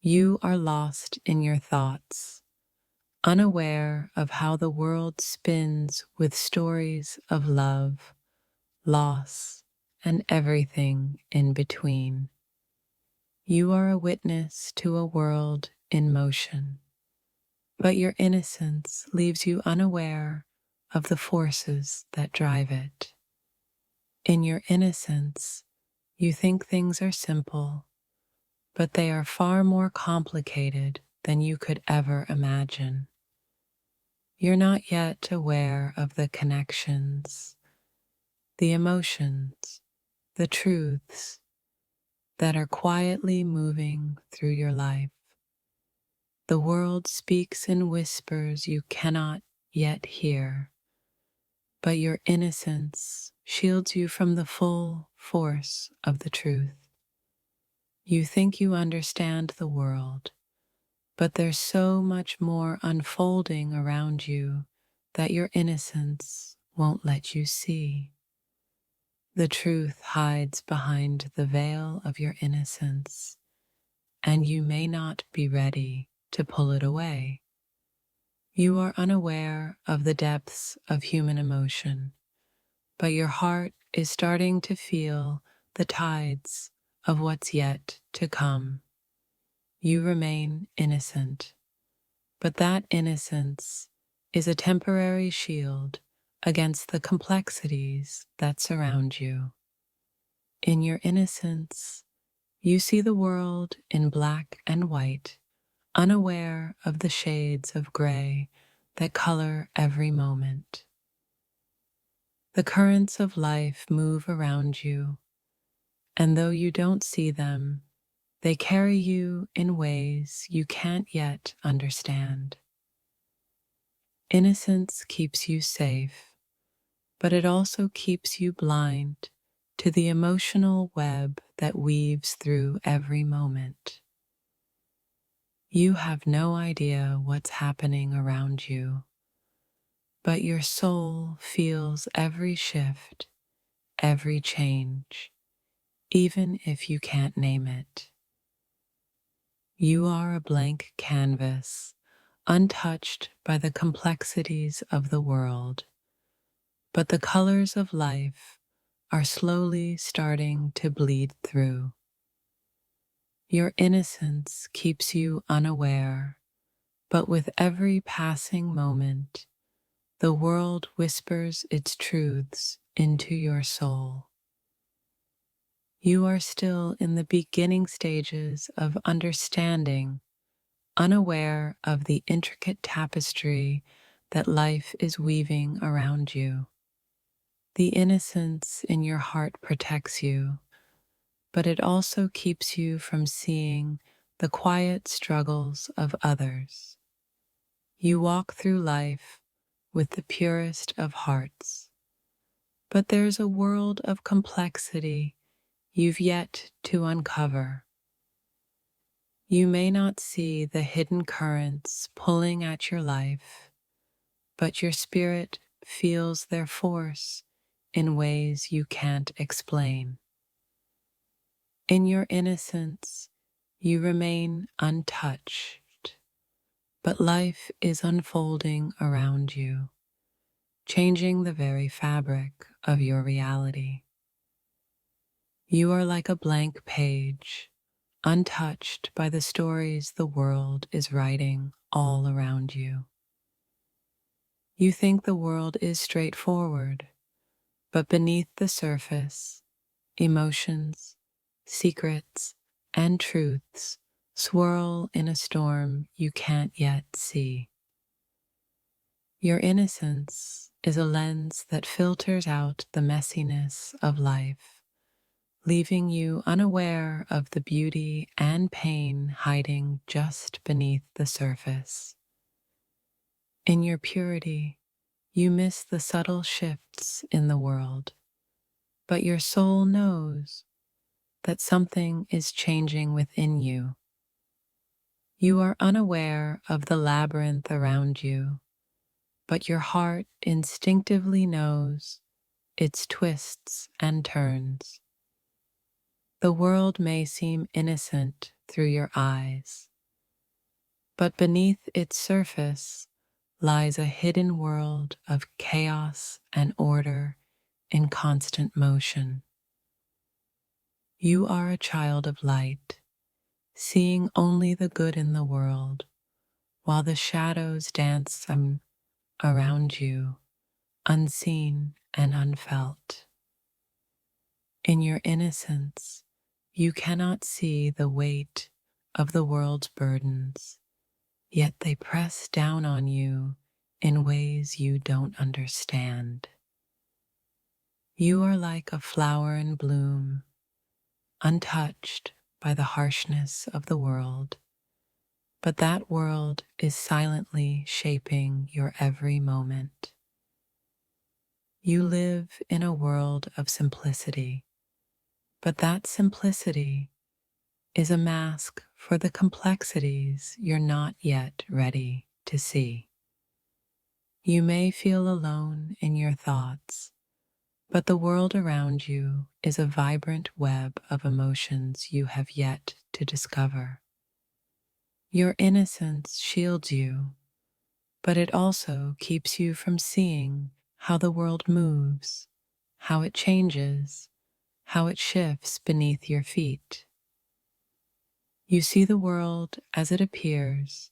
You are lost in your thoughts, unaware of how the world spins with stories of love, loss, and everything in between. You are a witness to a world in motion, but your innocence leaves you unaware of the forces that drive it. In your innocence, you think things are simple, but they are far more complicated than you could ever imagine. You're not yet aware of the connections, the emotions, the truths that are quietly moving through your life. The world speaks in whispers you cannot yet hear, but your innocence shields you from the full force of the truth. You think you understand the world, but there's so much more unfolding around you that your innocence won't let you see. The truth hides behind the veil of your innocence, and you may not be ready to pull it away. You are unaware of the depths of human emotion, but your heart is starting to feel the tides of what's yet to come. You remain innocent, but that innocence is a temporary shield against the complexities that surround you. In your innocence, you see the world in black and white, unaware of the shades of gray that color every moment. The currents of life move around you, and though you don't see them, they carry you in ways you can't yet understand. Innocence keeps you safe, but it also keeps you blind to the emotional web that weaves through every moment. You have no idea what's happening around you, but your soul feels every shift, every change, even if you can't name it. You are a blank canvas, untouched by the complexities of the world, but the colors of life are slowly starting to bleed through. Your innocence keeps you unaware, but with every passing moment, the world whispers its truths into your soul. You are still in the beginning stages of understanding, unaware of the intricate tapestry that life is weaving around you. The innocence in your heart protects you, but it also keeps you from seeing the quiet struggles of others. You walk through life with the purest of hearts, but there's a world of complexity you've yet to uncover. You may not see the hidden currents pulling at your life, but your spirit feels their force in ways you can't explain. In your innocence, you remain untouched, but life is unfolding around you, changing the very fabric of your reality. You are like a blank page, untouched by the stories the world is writing all around you. You think the world is straightforward, but beneath the surface, emotions, secrets, and truths swirl in a storm you can't yet see. Your innocence is a lens that filters out the messiness of life, leaving you unaware of the beauty and pain hiding just beneath the surface. In your purity, you miss the subtle shifts in the world, but your soul knows that something is changing within you. You are unaware of the labyrinth around you, but your heart instinctively knows its twists and turns. The world may seem innocent through your eyes, But beneath its surface lies a hidden world of chaos and order in constant motion. You are a child of light, seeing only the good in the world, while the shadows dance around you, unseen and unfelt. In your innocence, you cannot see the weight of the world's burdens, yet they press down on you in ways you don't understand. You are like a flower in bloom, untouched by the harshness of the world, but that world is silently shaping your every moment. You live in a world of simplicity, but that simplicity is a mask for the complexities you're not yet ready to see. You may feel alone in your thoughts, but the world around you is a vibrant web of emotions you have yet to discover. Your innocence shields you, but it also keeps you from seeing how the world moves, how it changes, how it shifts beneath your feet. You see the world as it appears,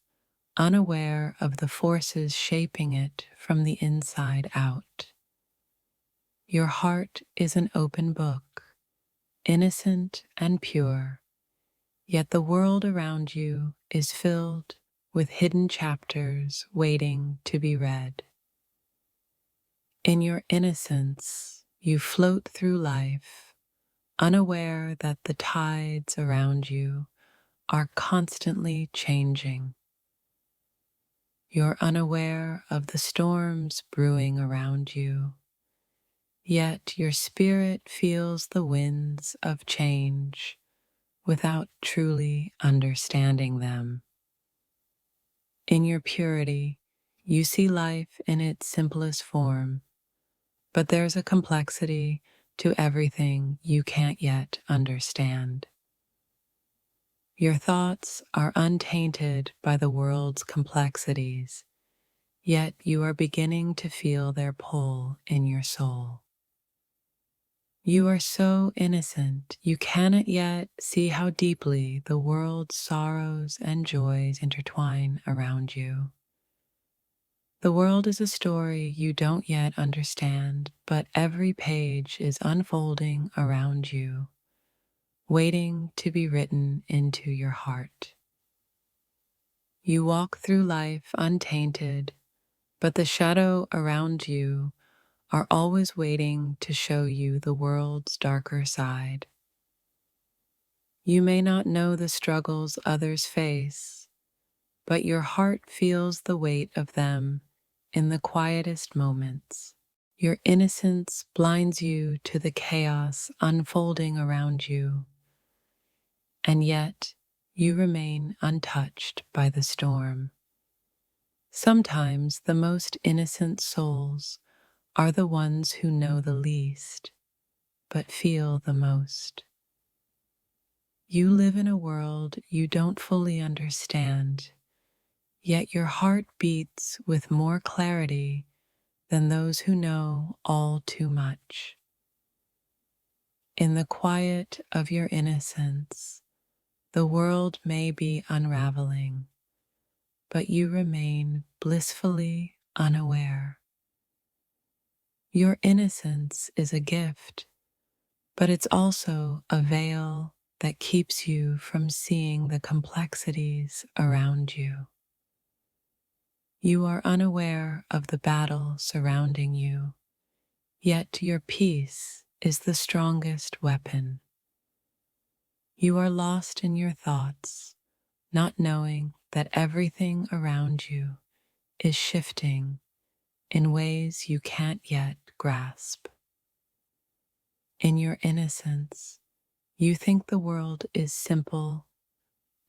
unaware of the forces shaping it from the inside out. Your heart is an open book, innocent and pure, yet the world around you is filled with hidden chapters waiting to be read. In your innocence, you float through life, unaware that the tides around you are constantly changing. You're unaware of the storms brewing around you, yet your spirit feels the winds of change without truly understanding them. In your purity, you see life in its simplest form, but there's a complexity to everything you can't yet understand. Your thoughts are untainted by the world's complexities, yet you are beginning to feel their pull in your soul. You are so innocent, you cannot yet see how deeply the world's sorrows and joys intertwine around you. The world is a story you don't yet understand, but every page is unfolding around you, waiting to be written into your heart. You walk through life untainted, but the shadow around you are always waiting to show you the world's darker side. You may not know the struggles others face, but your heart feels the weight of them in the quietest moments. Your innocence blinds you to the chaos unfolding around you, and yet you remain untouched by the storm. Sometimes the most innocent souls are the ones who know the least, but feel the most. You live in a world you don't fully understand, yet your heart beats with more clarity than those who know all too much. In the quiet of your innocence, the world may be unraveling, but you remain blissfully unaware. Your innocence is a gift, but it's also a veil that keeps you from seeing the complexities around you. You are unaware of the battle surrounding you, yet your peace is the strongest weapon. You are lost in your thoughts, not knowing that everything around you is shifting in ways you can't yet grasp. In your innocence, you think the world is simple,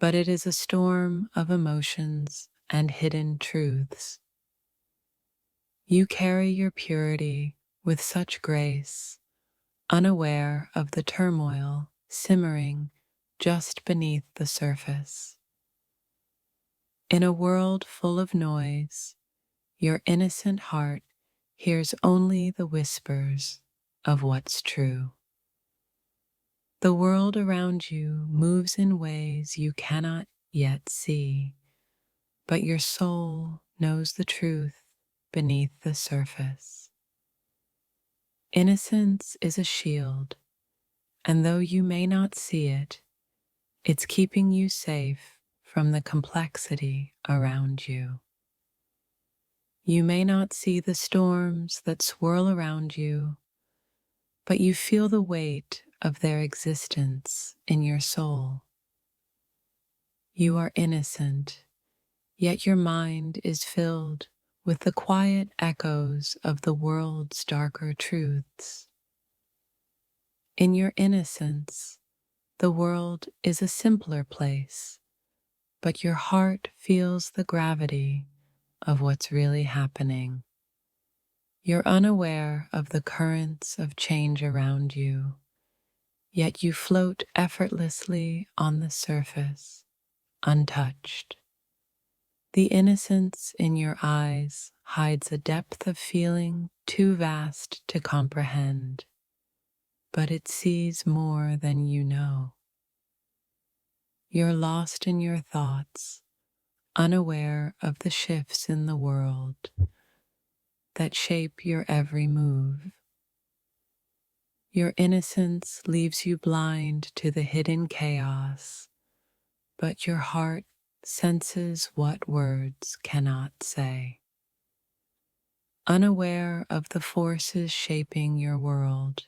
but it is a storm of emotions and hidden truths. You carry your purity with such grace, unaware of the turmoil simmering just beneath the surface. In a world full of noise, your innocent heart hears only the whispers of what's true. The world around you moves in ways you cannot yet see, but your soul knows the truth beneath the surface. Innocence is a shield, and though you may not see it, it's keeping you safe from the complexity around you. You may not see the storms that swirl around you, but you feel the weight of their existence in your soul. You are innocent, yet your mind is filled with the quiet echoes of the world's darker truths. In your innocence, the world is a simpler place, but your heart feels the gravity of what's really happening. You're unaware of the currents of change around you, yet you float effortlessly on the surface, untouched. The innocence in your eyes hides a depth of feeling too vast to comprehend, but it sees more than you know. You're lost in your thoughts, unaware of the shifts in the world that shape your every move. Your innocence leaves you blind to the hidden chaos, but your heart senses what words cannot say. Unaware of the forces shaping your world,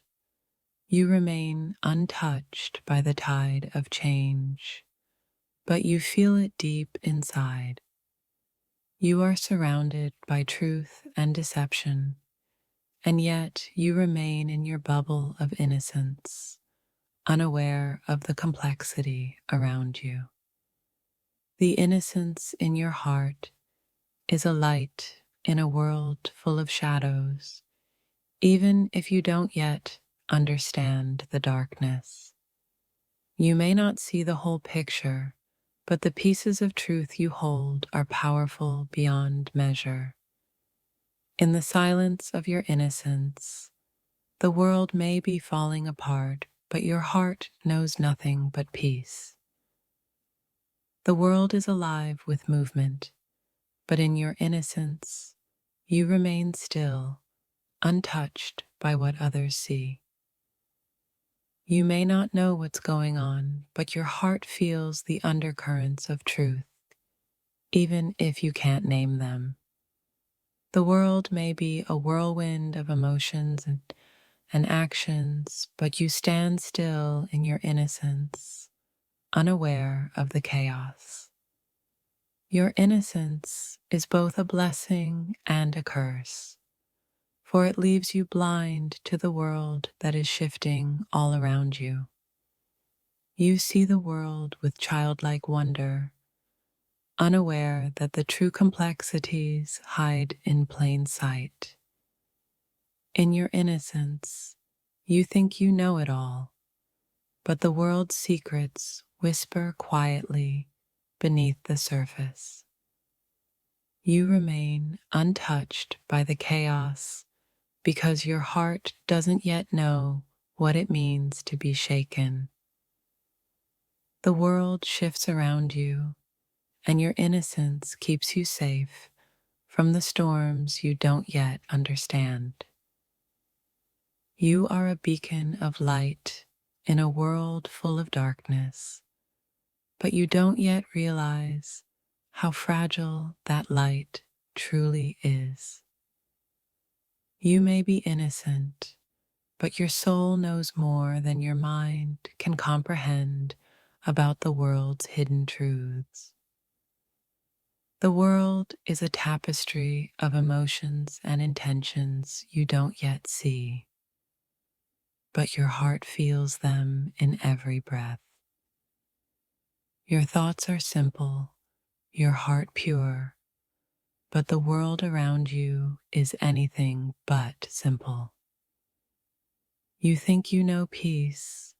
you remain untouched by the tide of change, but you feel it deep inside. You are surrounded by truth and deception, and yet you remain in your bubble of innocence, unaware of the complexity around you. The innocence in your heart is a light in a world full of shadows, even if you don't yet understand the darkness. You may not see the whole picture, but the pieces of truth you hold are powerful beyond measure. In the silence of your innocence, the world may be falling apart, but your heart knows nothing but peace. The world is alive with movement, but in your innocence, you remain still, untouched by what others see. You may not know what's going on, but your heart feels the undercurrents of truth, even if you can't name them. The world may be a whirlwind of emotions and actions, but you stand still in your innocence, unaware of the chaos. Your innocence is both a blessing and a curse, for it leaves you blind to the world that is shifting all around you. You see the world with childlike wonder, unaware that the true complexities hide in plain sight. In your innocence, you think you know it all, but the world's secrets whisper quietly beneath the surface. You remain untouched by the chaos because your heart doesn't yet know what it means to be shaken. The world shifts around you, and your innocence keeps you safe from the storms you don't yet understand. You are a beacon of light in a world full of darkness, but you don't yet realize how fragile that light truly is. You may be innocent, but your soul knows more than your mind can comprehend about the world's hidden truths. The world is a tapestry of emotions and intentions you don't yet see, but your heart feels them in every breath. Your thoughts are simple, your heart pure, but the world around you is anything but simple. You think you know peace,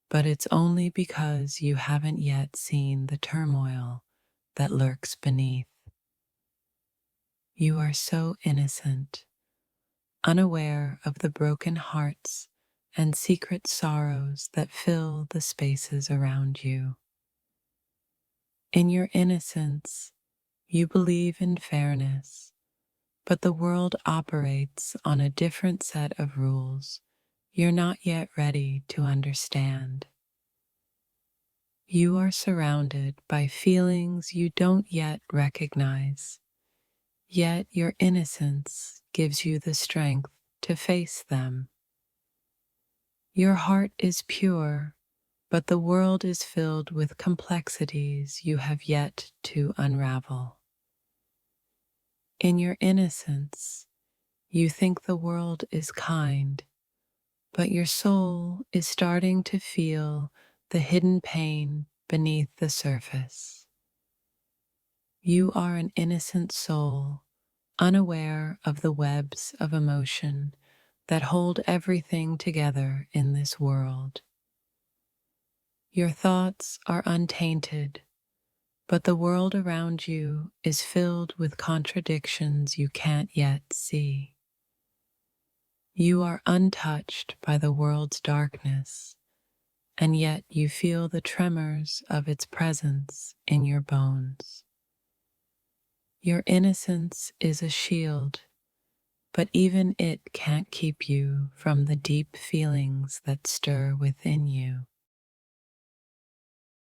but it's only because you haven't yet seen the turmoil that lurks beneath. You are so innocent, unaware of the broken hearts and secret sorrows that fill the spaces around you. In your innocence, you believe in fairness, but the world operates on a different set of rules you're not yet ready to understand. You are surrounded by feelings you don't yet recognize, yet your innocence gives you the strength to face them. Your heart is pure, but the world is filled with complexities you have yet to unravel. In your innocence, you think the world is kind, but your soul is starting to feel the hidden pain beneath the surface. You are an innocent soul, unaware of the webs of emotion that hold everything together in this world. Your thoughts are untainted, but the world around you is filled with contradictions you can't yet see. You are untouched by the world's darkness, and yet you feel the tremors of its presence in your bones. Your innocence is a shield, but even it can't keep you from the deep feelings that stir within you.